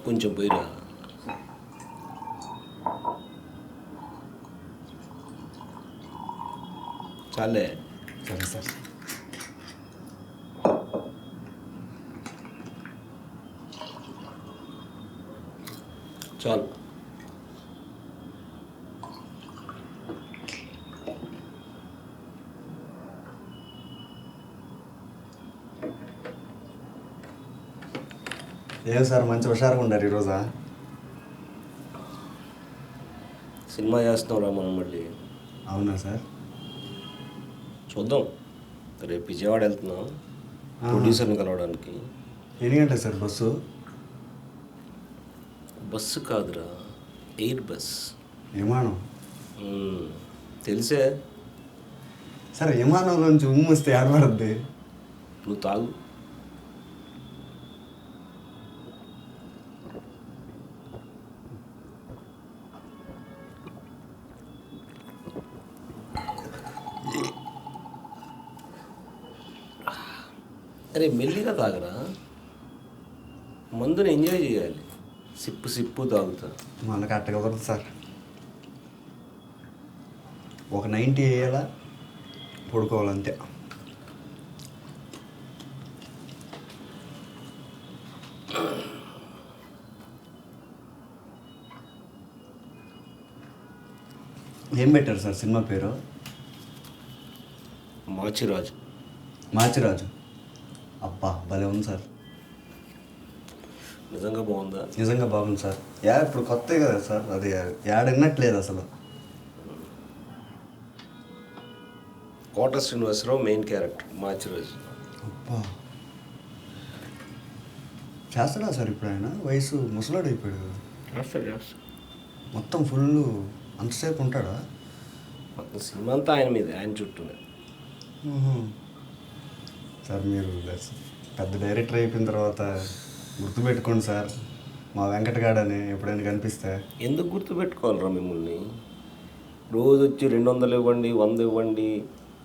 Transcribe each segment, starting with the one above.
కొంచెం పోయిరా. చాలే. సరే సార్. చాలు. ఏం సార్ మంచి హుషారుగా ఉండారు ఈరోజా? సినిమా చేస్తున్నావురా మనం మళ్ళీ. అవునా సార్? చూద్దాం. రేపు విజయవాడ వెళ్తున్నాం ప్రొడ్యూసర్ని కలవడానికి. ఎన్ని గంటలు సార్ బస్సు? బస్సు కాదురా, ఎయిర్ బస్. విమానం? తెలిసే. సరే విమానంలోంచి వస్తే ఆడబడద్ది. నువ్వు తాగు. అరే మెల్లిగా తాగరా, మందుని ఎంజాయ్ చేయాలి. సిప్పు సిప్పు తాగుతా. మనకు అట్టగా కుదరదు సార్. ఒక 90 వేయాలా, పడుకోవాలంతే. ఏం పెట్టారు సార్ సినిమా పేరు? మాచిరాజు. మాచిరాజు. అబ్బా భలే ఉంది సార్. నిజంగా బాగుందా? నిజంగా బాగుంది సార్. ఇప్పుడు కొత్త కదా సార్, అది యాడ్ విన్నట్లేదు అసలు. కోట శ్రీనివాసరావు మెయిన్ క్యారెక్టర్ మాచిరాజు. అబ్బా చేస్తాడా సార్ ఇప్పుడు? ఆయన వయసు ముసలాడు అయిపోయాడు. మొత్తం ఫుల్ అంతసేపు ఉంటాడా? మొత్తం సినిమా అంతా ఆయన మీద, ఆయన చుట్టూనే. సార్ మీరు పెద్ద డైరెక్టర్ అయిపోయిన తర్వాత గుర్తుపెట్టుకోండి సార్, మా వెంకటగాడని ఎప్పుడైనా కనిపిస్తే. ఎందుకు గుర్తుపెట్టుకోవాలరా మిమ్మల్ని? రోజు వచ్చి 200 ఇవ్వండి, 100 ఇవ్వండి,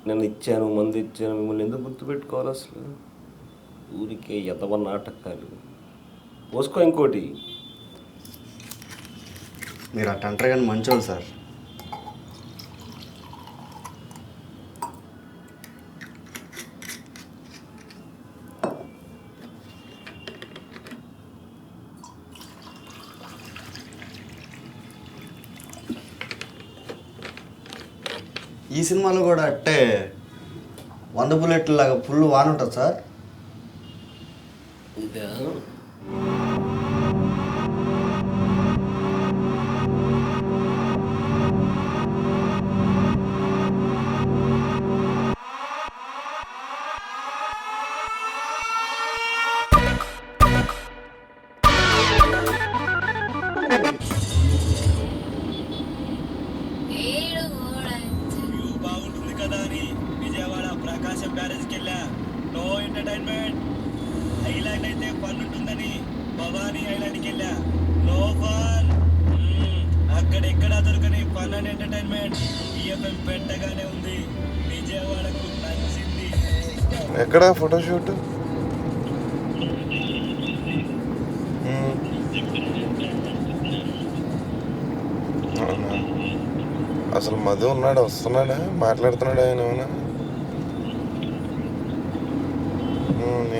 నేను ఇచ్చాను, మందు ఇచ్చాను, మిమ్మల్ని ఎందుకు గుర్తుపెట్టుకోవాలి అసలు? ఊరికే ఎదవ నాటకాలు. పోసుకో ఇంకోటి. మీరు అట్ట అంటారు కానీ మంచోళ్ళు సార్. ఈ సినిమాలో కూడా అట్టే 100 బుల్లెట్ల లాగా ఫుల్ వాన్ ఉంటుంది సార్. ఇదా విజయవాడ ప్రకాశం బ్యారేజ్కి వెళ్ళా. No entertainment. ఐలాండ్ అయితే ఫన్ ఉంటుందని భవానీ ఐలాండ్కి వెళ్ళా. No fun. అక్కడెక్కడ దొరకని ఫన్ అండ్ ఎంటర్టైన్మెంట్ ఈఎఫ్ఎం పెట్టగానే ఉంది. విజయవాడకు నచ్చింది. ఎక్కడ ఫోటోషూట్? అవునా? అసలు మధు ఉన్నాడు, వస్తున్నాడా, మాట్లాడుతున్నాడు ఆయన? ఏమన్నా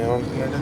ఏమంటున్నాడు?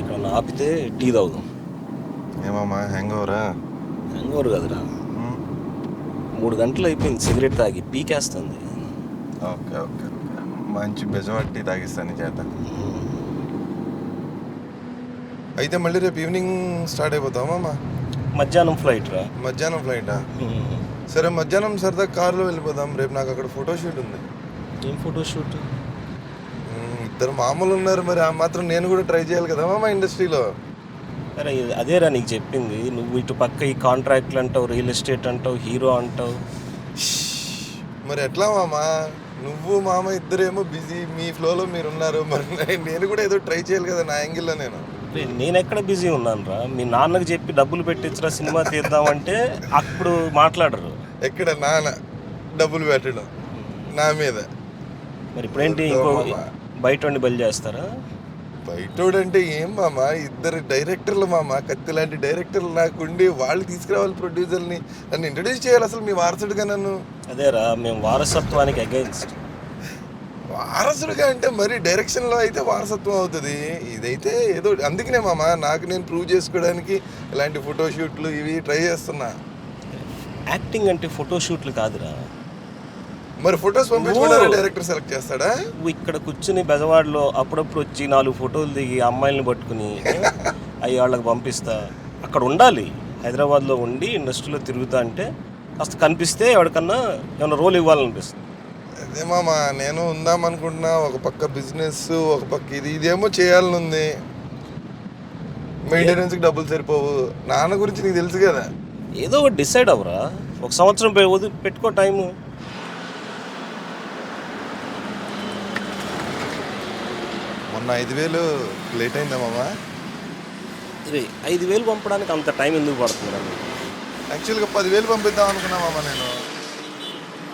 ఇక్కడ ఆపితే టీ తాగుదాం. ఏమమ్మా హ్యాంగ్ ఓవరా? హ్యాంగోవర్ కదరా, 3 గంటలు అయిపోయింది సిగరెట్ తాగి, పీకేస్తుంది. ఓకే ఓకే ఓకే, మంచి బెజవాటి తాగిస్తాను చేత. అయితే మళ్ళీ రేపు ఈవినింగ్ స్టార్ట్ అయిపోతామమ్మా? మధ్యాహ్నం ఫ్లైట్ రా. మధ్యాహ్నం ఫ్లైటా? సరే మధ్యాహ్నం సరదా కార్లో వెళ్ళిపోదాం. రేపు నాకు అక్కడ ఫోటోషూట్ ఉంది. ఏం ఫోటోషూట్? ఇద్దరు మామూలు ఉన్నారు, మరి ఆ మాత్రం నేను కూడా ట్రై చేయాలి కదా మా ఇండస్ట్రీలో. అరే అదేరా నీకు చెప్పింది. నువ్వు ఇటు పక్క ఈ కాంట్రాక్ట్లు అంటావు, రియల్ ఎస్టేట్ అంటావు, హీరో అంటావు. మరి ఎట్లా మామా? నువ్వు మామ ఇద్దరేమో బిజీ, మీ ఫ్లోలో మీరు ఉన్నారు. మరి నేను కూడా ఏదో ట్రై చేయాలి కదా నా యాంగిల్లో. నేను ఎక్కడ బిజీ ఉన్నాను రా? మీ నాన్నకి చెప్పి డబ్బులు పెట్టించరా సినిమా తీద్దామంటే అప్పుడు మాట్లాడరు. ఎక్కడ నాన్న డబ్బులు పెట్టడం నా మీద? మరి ఇప్పుడేంటి ఇంకో బయట ఉండి బలి చేస్తారా? బయటోడంటే ఏం మామ, ఇద్దరు డైరెక్టర్లు మామ, కత్తి లాంటి డైరెక్టర్లు నాకు ఉండి వాళ్ళు తీసుకురావాలి ప్రొడ్యూసర్ని, నన్ను ఇంట్రడ్యూస్ చేయాలి అసలు మీ వారసుడిగా నన్ను. అదేరా, మేము వారసత్వానికి అగైన్స్ట్. వారసుడిగా అంటే మరి డైరెక్షన్లో అయితే వారసత్వం అవుతుంది, ఇదైతే ఏదో. అందుకనే మామ నాకు నేను ప్రూవ్ చేసుకోవడానికి ఇలాంటి ఫోటోషూట్లు ఇవి ట్రై చేస్తున్నా. యాక్టింగ్ అంటే ఫోటోషూట్లు కాదురా. మరి ఫొటోస్ పంపించుకోవడానికి డైరెక్టర్ సెలెక్ట్ చేస్తాడా? నువ్వు ఇక్కడ కూర్చుని బెజవాడలో అప్పుడప్పుడు వచ్చి 4 ఫోటోలు దిగి అమ్మాయిలను పట్టుకుని అవి వాళ్ళకి పంపిస్తా. అక్కడ ఉండాలి, హైదరాబాద్లో ఉండి ఇండస్ట్రీలో తిరుగుతా అంటే కాస్త కనిపిస్తే ఎవరికన్నా ఏమైనా రోల్ ఇవ్వాలనిపిస్తుంది. అదే మామ, నేను ఉందాం అనుకుంటున్నా. ఒక పక్క బిజినెస్, ఒక పక్క ఇదేమో చేయాలని ఉంది. మెయింటెనెన్స్కి డబ్బులు సరిపోవు. నాన్న గురించి నీకు తెలుసు కదా. ఏదో ఒకటి డిసైడ్ అవ్వరా, 1 సంవత్సరం పెట్టుకో టైము. మొన్న 5,000 లేట్ అయిందా మామ? 5,000 పంపడానికి అంత టైం ఎందుకు పడుతుంది? యాక్చువల్గా 10,000 పంపిద్దాం అనుకున్నా మామ నేను.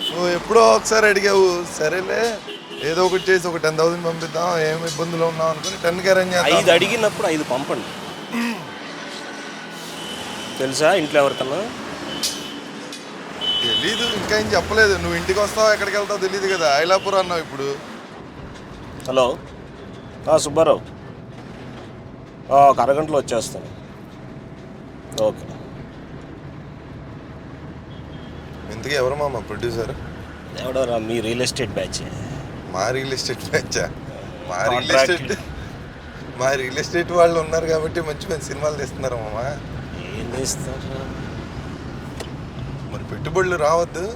నువ్వు ఎప్పుడో ఒకసారి అడిగావు, సరేలే ఏదో ఒకటి చేసి ఒక 10,000 పంపిద్దాం, ఏం ఇబ్బందులు ఉన్నావు అనుకుని 10కి అరేంజ్ చేద్దాం. 5 అడిగినప్పుడు 5 పంపండి. తెలుసా ఇంట్లో ఎవరికన్నా? తెలీదు, ఇంకా ఏం చెప్పలేదు. నువ్వు ఇంటికి వస్తావు ఎక్కడికి వెళ్తావు తెలీదు కదా. ఐలాపూర్ అన్నావు ఇప్పుడు. హలో సుబ్బారావు, ఒక అరగంటలో వచ్చేస్తాను. ఓకే. ఇంతకీ ఎవరు మామ ప్రొడ్యూసర్? ఎవడరా? మీ రియల్ ఎస్టేట్ బ్యాచ్. మా రియల్ ఎస్టేట్ బ్యాచా? మా రియల్ ఎస్టేట్ వాళ్ళు ఉన్నారు కాబట్టి మంచి మంచి సినిమాలు తీస్తున్నారు మామ. ఏం తీస్తారా? మరి పెట్టుబడులు రావద్దు?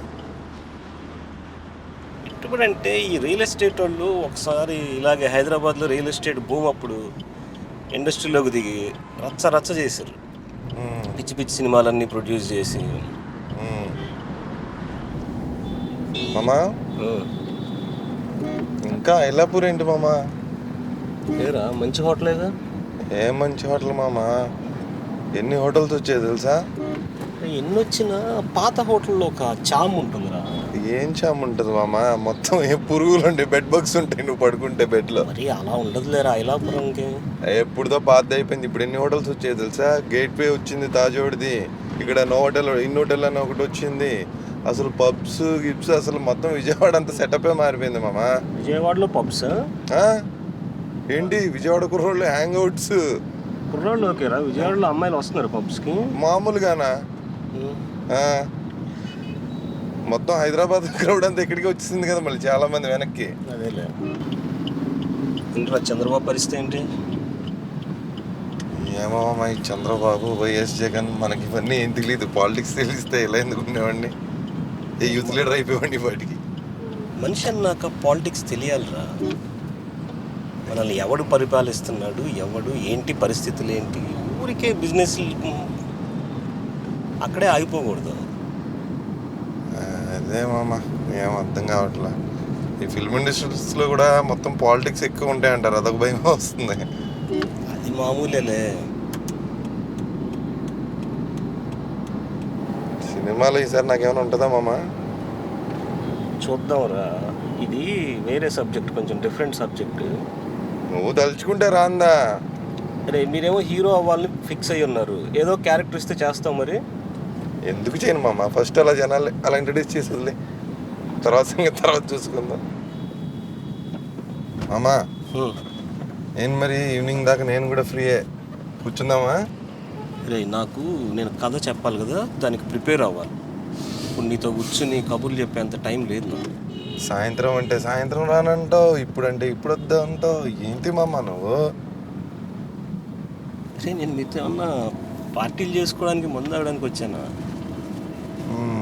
పెట్టుబడి అంటే ఈ రియల్ ఎస్టేట్ వాళ్ళు ఒకసారి ఇలాగే హైదరాబాద్లో రియల్ ఎస్టేట్ భూమి అప్పుడు ఇండస్ట్రీలోకి దిగి రచ్చ చేశారు. పిచ్చి పిచ్చి సినిమాలన్నీ ప్రొడ్యూస్ చేసి. మామా ఇంకా ఐలాపూర్ ఏంటి మామా? లేరా మంచి హోటలేగా? ఏం మంచి హోటల్ మామా, ఎన్ని హోటల్స్ వచ్చాయి తెలుసా? ఎన్ని వచ్చినా పాత హోటల్లో ఒక చామ్ ఉంటుందిరా. ఏం చామ్ ఉంటుంది మామా, మొత్తం ఏ పురుగులు ఉంటాయి, బెడ్ బగ్స్ ఉంటాయి నువ్వు పడుకుంటే బెడ్లో. మరి అలా ఉండదులేరా ఐలాపురంకి. ఎప్పుడుదో పాత అయిపోయింది. ఇప్పుడు ఎన్ని హోటల్స్ వచ్చాయి తెలుసా? గేట్ వే వచ్చింది తాజోడిది, ఇక్కడ నో హోటల్, ఇన్ హోటల్ అని ఒకటి వచ్చింది. అసలు పబ్స్ గిబ్స్ అసలు మొత్తం విజయవాడ అంతా సెటపే మారిపోయింది మామా. విజయవాడలో పబ్స్ ఏంటి? విజయవాడ కుర్రోళ్ళు హ్యాంగ్ అవుట్స్. కుర్రోళ్ళు ఓకేరా, విజయవాడలో అమ్మాయిలు వస్తున్నారు పబ్స్కి మామూలుగానా? మొత్తం హైదరాబాద్ క్రౌడ్ అంతా ఇక్కడికి వచ్చేసింది కదా మళ్ళీ చాలా మంది వెనక్కి. అదేలే. ఇంట్లో చంద్రబాబు పరిస్థితి ఏంటి? ఏమో మా ఈ చంద్రబాబు, వైఎస్ జగన్ మనకి ఇవన్నీ ఏం తెలియదు. పాలిటిక్స్ తెలిస్తే ఇలా ఎందుకు ఉండేవాడిని, ఏ యూత్ లీడర్ అయిపోయాడిని వాటికి. మనిషి అన్నాక పాలిటిక్స్ తెలియాలిరా. మనల్ని ఎవడు పరిపాలిస్తున్నాడు, ఎవడు ఏంటి, పరిస్థితులు ఏంటి. ఊరికే బిజినెస్ అక్కడే ఆగిపోకూడదు. అదే మామ, ఏం అర్థం కావట్లే. ఈ ఫిల్మ్ ఇండస్ట్రీస్లో కూడా మొత్తం పాలిటిక్స్ ఎక్కువ ఉంటాయి అంటారు, అదొక భయం వస్తుంది. అది మామూలేలే. సినిమాలో ఈసారి నాకేమైనా ఉంటుందా మామ? చూద్దాంరా, ఇది వేరే సబ్జెక్ట్, కొంచెం డిఫరెంట్ సబ్జెక్ట్. నువ్వు తలుచుకుంటే రాందా? అరే మీరేమో హీరో అవ్వాలని ఫిక్స్ అయ్యి ఉన్నారు, ఏదో క్యారెక్టర్ ఇస్తే చేస్తాం. మరి ఎందుకు చేయను మామ? ఫస్ట్ అలా జనాలు అలా ఇంట్రడ్యూస్ చేసేది, తర్వాత సంగతి తర్వాత చూసుకుందాం. మామా ఏం మరి ఈవినింగ్ దాకా నేను కూడా ఫ్రీయే, కూర్చుందామా? రే నాకు నేను కథ చెప్పాలి కదా, దానికి ప్రిపేర్ అవ్వాలి. ఇప్పుడు నీతో కూర్చుని కబుర్లు చెప్పేంత టైం లేదు నాకు. సాయంత్రం అంటే సాయంత్రం రానంటావు, ఇప్పుడంటే ఇప్పుడు వద్దా అంటావు. ఏంటి మామ నువ్వు? రే నేను మీతో ఏమన్నా పార్టీలు చేసుకోవడానికి ముందు అవడానికి వచ్చానా? మ్మ్.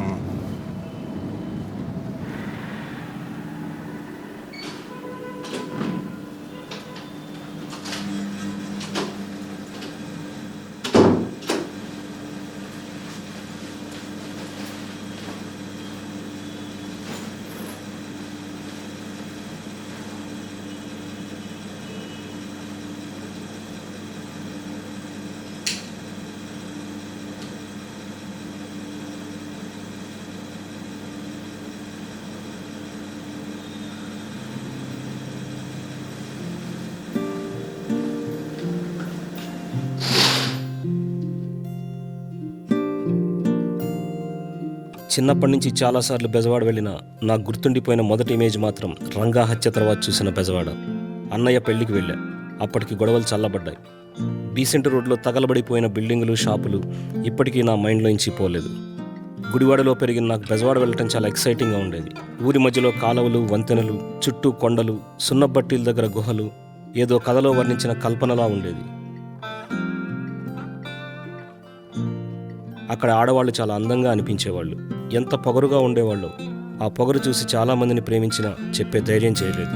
చిన్నప్పటి నుంచి చాలాసార్లు బెజవాడ వెళ్ళిన నాకు గుర్తుండిపోయిన మొదటి ఇమేజ్ మాత్రం రంగా హత్య తర్వాత చూసిన బెజవాడ. అన్నయ్య పెళ్లికి వెళ్ళా. అప్పటికి గొడవలు చల్లబడ్డాయి. బీసెంట్ రోడ్లో తగలబడిపోయిన బిల్డింగులు, షాపులు ఇప్పటికీ నా మైండ్లోంచి పోలేదు. గుడివాడలో పెరిగిన నాకు బెజవాడ వెళ్ళటం చాలా ఎక్సైటింగ్గా ఉండేది. ఊరి మధ్యలో కాలువలు, వంతెనలు, చుట్టూ కొండలు, సున్నబట్టీల దగ్గర గుహలు, ఏదో కథలో వర్ణించిన కల్పనలా ఉండేది. అక్కడ ఆడవాళ్ళు చాలా అందంగా అనిపించేవాళ్ళు. ఎంత పొగరుగా ఉండేవాళ్ళు. ఆ పొగరు చూసి చాలామందిని ప్రేమించినా చెప్పే ధైర్యం చేయలేదు.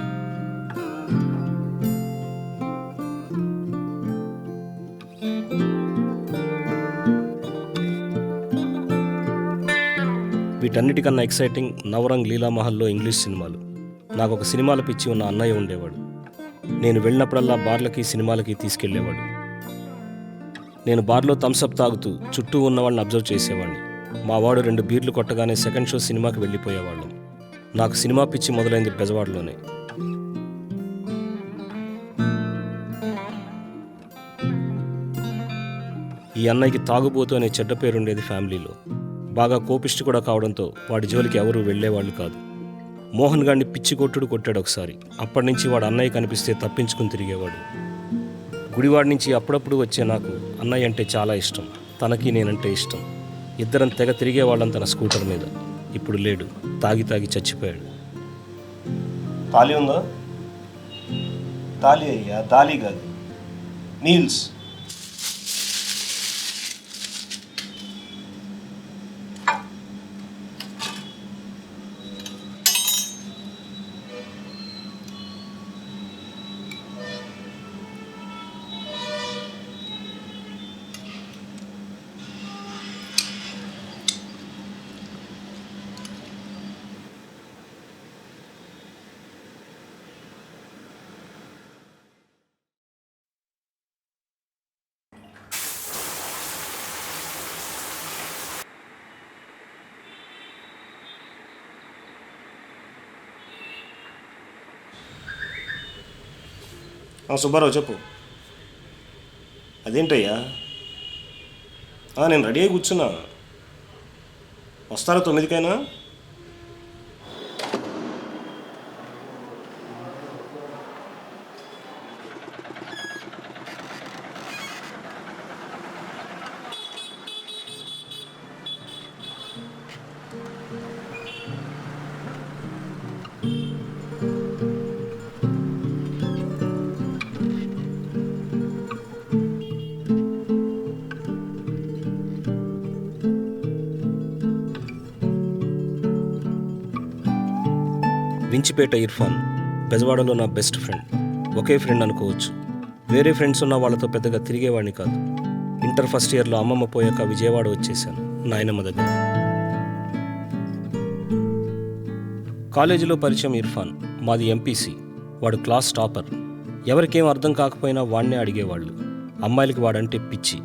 వీటన్నిటికన్నా ఎక్సైటింగ్ నవరంగ్ లీలామహల్లో ఇంగ్లీష్ సినిమాలు. నాకు ఒక సినిమాల పిచ్చి ఉన్న అన్నయ్య ఉండేవాడు. నేను వెళ్ళినప్పుడల్లా బార్లకి, సినిమాలకి తీసుకెళ్లేవాడు. నేను బార్లో థమ్సప్ తాగుతూ చుట్టూ ఉన్న వాళ్ళని అబ్జర్వ్ చేసేవాడిని. మా వాడు 2 బీర్లు కొట్టగానే సెకండ్ షో సినిమాకి వెళ్ళిపోయేవాళ్ళం. నాకు సినిమా పిచ్చి మొదలైంది బెజవాడలోనే. ఈ అన్నయ్యకి తాగుబోతు అనే చెడ్డ పేరుండేది ఫ్యామిలీలో. బాగా కోపిష్టి కూడా కావడంతో వాడి జోలికి ఎవరూ వెళ్లేవాళ్ళు కాదు. మోహన్ గాడిని పిచ్చి కొట్టుడు కొట్టాడు ఒకసారి. అప్పటి నుంచి వాడు అన్నయ్య కనిపిస్తే తప్పించుకుని తిరిగేవాడు. గుడివాడ నుంచి అప్పుడప్పుడు వచ్చే నాకు అన్నయ్య అంటే చాలా ఇష్టం. తనకి నేనంటే ఇష్టం. ఇద్దరం తెగ తిరిగేవాళ్ళం తన స్కూటర్ మీద. ఇప్పుడు లేడు, తాగి తాగి చచ్చిపోయాడు. తాళి ఉందా? తాళి అయ్యా, తాళి కాదు, నీల్స్. సుబ్బారావు చెప్పు. అదేంటయ్యా? నేను రెడీ అయి కూర్చున్నా. వస్తారా 9కైనా? వించిపేట ఇర్ఫాన్ బెజవాడలో నా బెస్ట్ ఫ్రెండ్. ఒకే ఫ్రెండ్ అనుకోవచ్చు. వేరే ఫ్రెండ్స్ ఉన్న వాళ్ళతో పెద్దగా తిరిగేవాడిని కాదు. ఇంటర్ ఫస్ట్ ఇయర్లో అమ్మమ్మ పోయాక విజయవాడ వచ్చేసాను నాయనమ్మ దగ్గర. కాలేజీలో పరిచయం ఇర్ఫాన్. మాది ఎంపీసీ. వాడు క్లాస్ టాపర్. ఎవరికేం అర్థం కాకపోయినా వాడినే అడిగేవాళ్ళు. అమ్మాయిలకి వాడంటే పిచ్చి.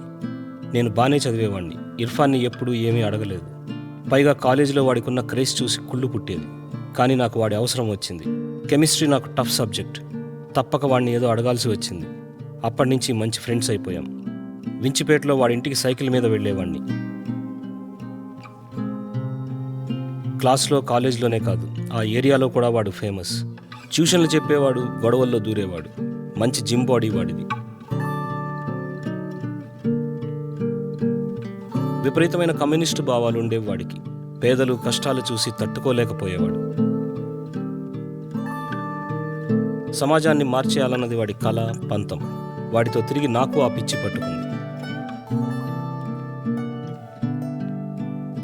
నేను బాగానే చదివేవాడిని. ఇర్ఫాన్ని ఎప్పుడూ ఏమీ అడగలేదు. పైగా కాలేజీలో వాడికున్న క్రేజ్ చూసి కుళ్ళు పుట్టేది. కానీ నాకు వాడి అవసరం వచ్చింది. కెమిస్ట్రీ నాకు టఫ్ సబ్జెక్ట్. తప్పక వాడిని ఏదో అడగాల్సి వచ్చింది. అప్పటి నుంచి మంచి ఫ్రెండ్స్ అయిపోయాం. వించిపేటలో వాడింటికి సైకిల్ మీద వెళ్ళేవాడిని. క్లాస్లో, కాలేజ్లోనే కాదు, ఆ ఏరియాలో కూడా వాడు ఫేమస్. ట్యూషన్లు చెప్పేవాడు, గొడవల్లో దూరేవాడు. మంచి జిమ్ బాడీ వాడిది. విపరీతమైన కమ్యూనిస్టు భావాలు ఉండేవి వాడికి. పేదలు కష్టాలు చూసి తట్టుకోలేకపోయేవాడు. సమాజాన్ని మార్చేయాలన్నది వాడి కళ, పంతం. వాడితో తిరిగి నాకు ఆ పిచ్చి పట్టుకుంది.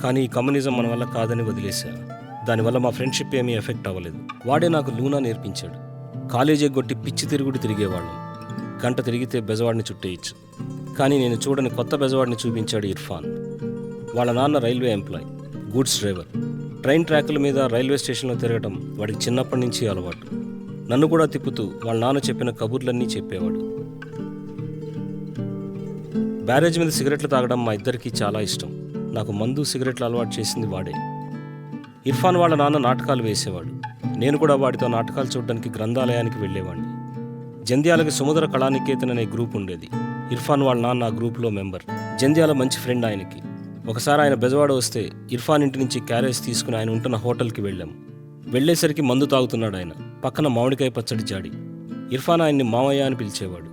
కానీ ఈ కమ్యూనిజం మన వల్ల కాదని వదిలేశా. దానివల్ల మా ఫ్రెండ్షిప్ ఏమీ ఎఫెక్ట్ అవ్వలేదు. వాడే నాకు లూనా నేర్పించాడు. కాలేజీ కొట్టి పిచ్చి తిరుగుడు తిరిగేవాళ్ళం. గంట తిరిగితే బెజవాడిని చుట్టేయచ్చు. కానీ నేను చూడని కొత్త బెజవాడిని చూపించాడు ఇర్ఫాన్. వాళ్ళ నాన్న railway employee, goods driver. Train ట్రాకుల మీద రైల్వే స్టేషన్లో తిరగటం వాడికి చిన్నప్పటి నుంచి అలవాటు. నన్ను కూడా తిప్పుతూ వాళ్ళ నాన్న చెప్పిన కబుర్లన్నీ చెప్పేవాడు. బ్యారేజ్ మీద సిగరెట్లు తాగడం మా ఇద్దరికీ చాలా ఇష్టం. నాకు మందు, సిగరెట్లు అలవాటు చేసింది వాడే. ఇర్ఫాన్ వాళ్ళ నాన్న నాటకాలు వేసేవాడు. నేను కూడా వాడితో నాటకాలు చూడడానికి గ్రంథాలయానికి వెళ్ళేవాడిని. జంధ్యాలకి సుముద్ర కళానికేతన్ అనే గ్రూప్ ఉండేది. ఇర్ఫాన్ వాళ్ళ నాన్న ఆ గ్రూప్లో మెంబర్. జంధ్యాల మంచి ఫ్రెండ్ ఆయనకి. ఒకసారి ఆయన బెజవాడ వస్తే ఇర్ఫాన్ ఇంటి నుంచి క్యారేజ్ తీసుకుని ఆయన ఉంటున్న హోటల్కి వెళ్ళాం. వెళ్ళేసరికి మందు తాగుతున్నాడు ఆయన. పక్కన మామిడికాయ పచ్చడి జాడి. ఇర్ఫాన్ ఆయన్ని మామయ్య అని పిలిచేవాడు.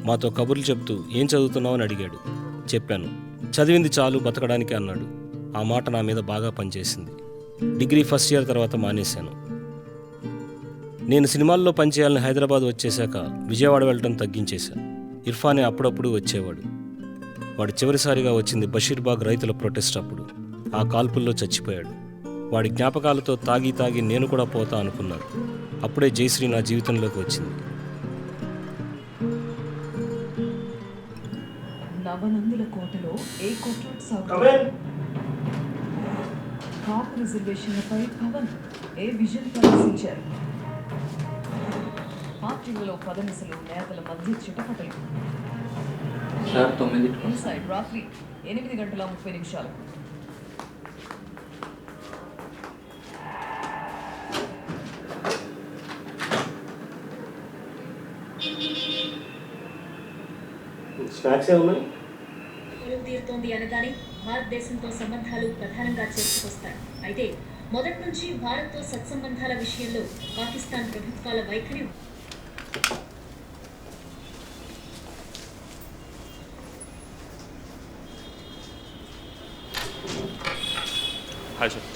మాతో కబుర్లు చెబుతూ ఏం చదువుతున్నావు అని అడిగాడు. చెప్పాను. చదివింది చాలు బతకడానికి అన్నాడు. ఆ మాట నా మీద బాగా పనిచేసింది. డిగ్రీ ఫస్ట్ ఇయర్ తర్వాత మానేశాను. నేను సినిమాల్లో పనిచేయాలని హైదరాబాద్ వచ్చేశాక విజయవాడ వెళ్ళడం తగ్గించేశాను. ఇర్ఫానే అప్పుడప్పుడు వచ్చేవాడు. వాడు చివరిసారిగా వచ్చింది బషీర్బాగ్ రైతుల ప్రొటెస్ట్ అప్పుడు. ఆ కాల్పుల్లో చచ్చిపోయాడు. వాడి జ్ఞాపకాలతో తాగి తాగి నేను కూడా పోతా అనుకున్నాను. అప్పుడే జయశ్రీ నా జీవితంలోకి వచ్చింది. నవనందుల కోటలో ఏ కొట్లాట్ సాగు కాపు రిజర్వేషన్లపై పవన్ ఏ విజన్ ప్రదర్శించారు. పార్టీలలో పదనిసలు నేతల మధ్య చిటపటలు. ఇన్సైడ్ రాత్రి 8:30 స్నాక్స్ ఏమున్నాయి? తీరుతోంది అనగానే భారతదేశంతో సంబంధాలు ప్రధానంగా చర్చకొస్తాయి. అయితే మొదటి నుంచి భారత్తో సత్సంబంధాల విషయంలో పాకిస్తాన్ ప్రభుత్వాల వైఖరి హాయ్ సార్,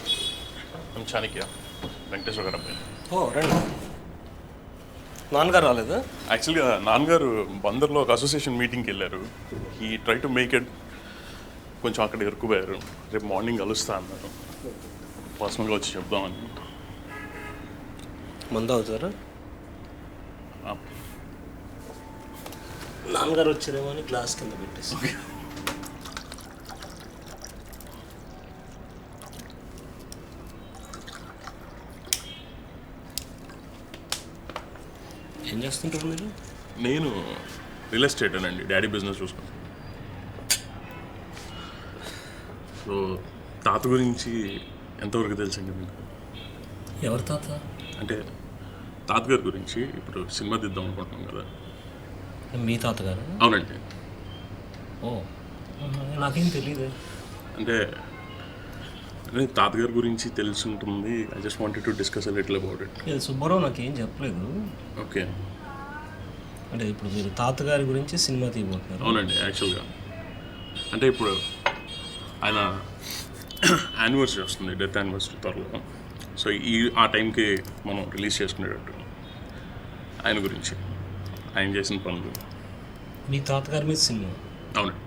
నేను చాణక్య, వెంకటేశ్వర గారు అబ్బాయి. ఓ రండి. నాన్నగారు రాలేదా? యాక్చువల్గా నాన్నగారు బందర్లో ఒక అసోసియేషన్ మీటింగ్కి వెళ్ళారు. ఈ ట్రై టు మేక్ ఇట్, కొంచెం అక్కడ ఇరుక్కుపోయారు. రేపు మార్నింగ్ కలుస్తా అన్నారు. పర్సనల్గా వచ్చి చెప్దామని. మందు అవుతారా? ఆ, నాన్నగారు వచ్చారేమో అని గ్లాస్ కింద పెట్టేసి. ఏం చేస్తుంటారు మీరు? నేను రియల్ ఎస్టేట్ అండి, డాడీ బిజినెస్ చూసుకుంటాను. సో తాత గురించి ఎంతవరకు తెలుసండి మీకు? ఎవరి తాత? అంటే తాతగారి గురించి ఇప్పుడు సినిమా తీద్దాం అనుకుంటున్నాం కదా. మీ తాతగారు? అవునండి. ఓ, నాకేం తెలియదు. అంటే తాతగారి గురించి తెలిసి ఉంటుంది. I just wanted to discuss a little about it. Subbarao నాకేం చెప్పలేదు. ఓకే. అంటే ఇప్పుడు మీరు తాతగారి గురించి సినిమా తీయబోతున్నారు? అవునండి. యాక్చువల్గా అంటే ఇప్పుడు ఆయన యానివర్సరీ వస్తుంది, డెత్ యానివర్సరీ త్వరలో. సో ఆ టైంకి మనం రిలీజ్ చేసుకునేటట్టు ఆయన గురించి, ఆయన చేసిన పనులు. మీ తాతగారి మీద సినిమా? అవునండి.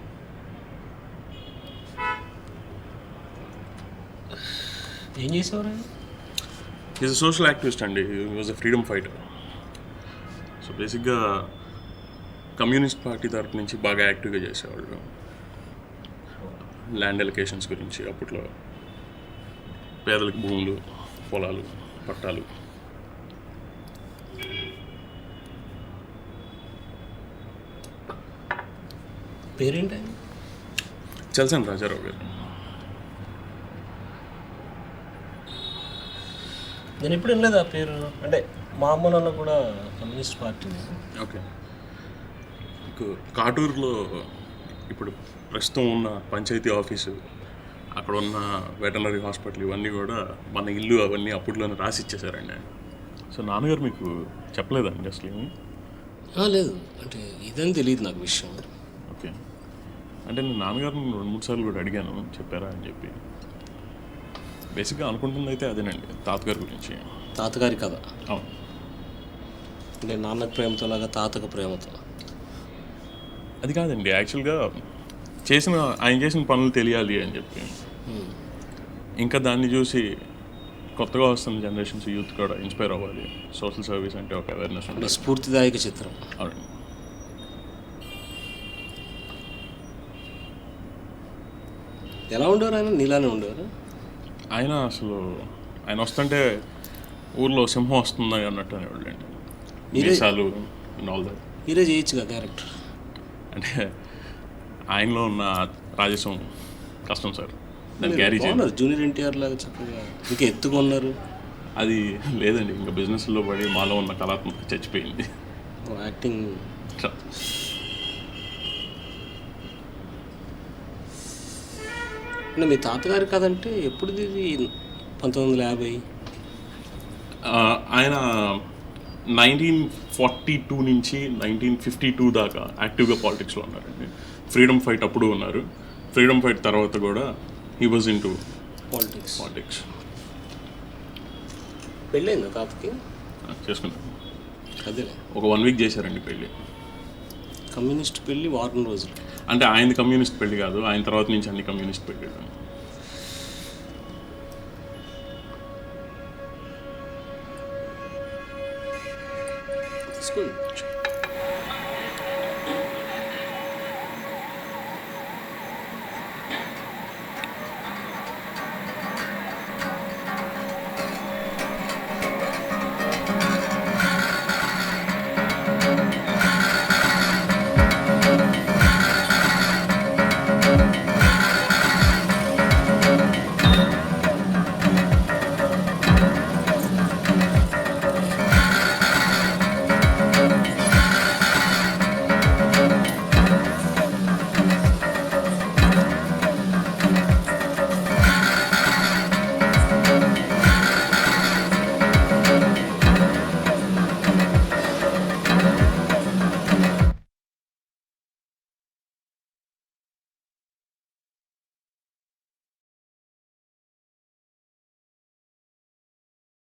ఏం చేసేవారు? ఈజ్ అ సోషల్ యాక్టివిస్ట్ అండి. He was a freedom fighter. So బేసిక్గా కమ్యూనిస్ట్ పార్టీ తరపు నుంచి బాగా యాక్టివ్గా చేసేవాళ్ళు. ల్యాండ్ ఎలకేషన్స్ గురించి, అప్పట్లో పేదలకు భూములు, పొలాలు, పట్టాలు. పేరేంటి? చల్సన్ రాజారావు గారు. నేను ఎప్పుడు వినలేదు ఆ పేరు. అంటే మా అమ్మలో కూడా కమ్యూనిస్ట్ పార్టీ. ఓకే. మీకు కాటూరులో ఇప్పుడు ప్రస్తుతం ఉన్న పంచాయతీ ఆఫీసు, అక్కడ ఉన్న వెటనరీ హాస్పిటల్, ఇవన్నీ కూడా మన ఇల్లు అవన్నీ అప్పట్లోనే రాసి ఇచ్చేసారండి. సో నాన్నగారు మీకు చెప్పలేదండి అసలు? లేదు అంటే ఇదని తెలియదు నాకు విషయం. ఓకే. అంటే నేను నాన్నగారిని 2-3 సార్లు కూడా అడిగాను, చెప్పారా అని చెప్పి. బేసిక్గా అనుకుంటుంది అయితే అదేనండి, తాతగారి గురించి. తాతగారి కథ అవును. అంటే నాన్నకు ప్రేమతో లాగా తాతకు ప్రేమతో. అది కాదండి, యాక్చువల్గా ఆయన చేసిన పనులు తెలియాలి అని చెప్పి. ఇంకా దాన్ని చూసి కొత్తగా వస్తున్న జనరేషన్స్ యూత్ కూడా ఇన్స్పైర్ అవ్వాలి. సోషల్ సర్వీస్ అంటే ఒక అవేర్నెస్ అంటే ఉంటుంది. స్ఫూర్తిదాయక చిత్రం. అవునండి. ఎలా ఉండేవారు ఆయన? నీలానే ఉండేవారు ఆయన వస్తుంటే ఊర్లో సింహం వస్తుంది అన్నట్టు అనేవాళ్ళండి. మీసాలు అండ్ ఆల్ దట్. మీరే చేయొచ్చుగా క్యారెక్టర్. అంటే ఆయనలో ఉన్న రాజసం కష్టం సార్, దాన్ని క్యారీ చేయాలి. బాగున్నారు జూనియర్ ఎన్టీఆర్ లాగా చక్కగా, ఇంకా ఎత్తుగా ఉన్నారు. అది లేదండి, ఇంకా బిజినెస్లో పడి మాలో ఉన్న కళాత్మక చచ్చిపోయింది. యాక్టింగ్ అంటే మీ తాతగారి కథ అంటే ఎప్పుడుది ఇది? 1950. ఆయన 1942 నుంచి 1952 దాకా యాక్టివ్గా పాలిటిక్స్లో ఉన్నారండి. ఫ్రీడమ్ ఫైట్ అప్పుడు ఉన్నారు. ఫ్రీడమ్ ఫైట్ తర్వాత కూడా he was into politics. పెళ్ళైందా తాతకి? చేసుకున్నారు. అదే ఒక 1 వీక్ చేశారండి పెళ్ళి. కమ్యూనిస్ట్ పెళ్ళి వారం రోజులు. అంటే ఆయనది కమ్యూనిస్ట్ పెళ్ళి కాదు, ఆయన తర్వాత నుంచి అన్ని కమ్యూనిస్ట్ పెళ్ళి. తీసుకోండి.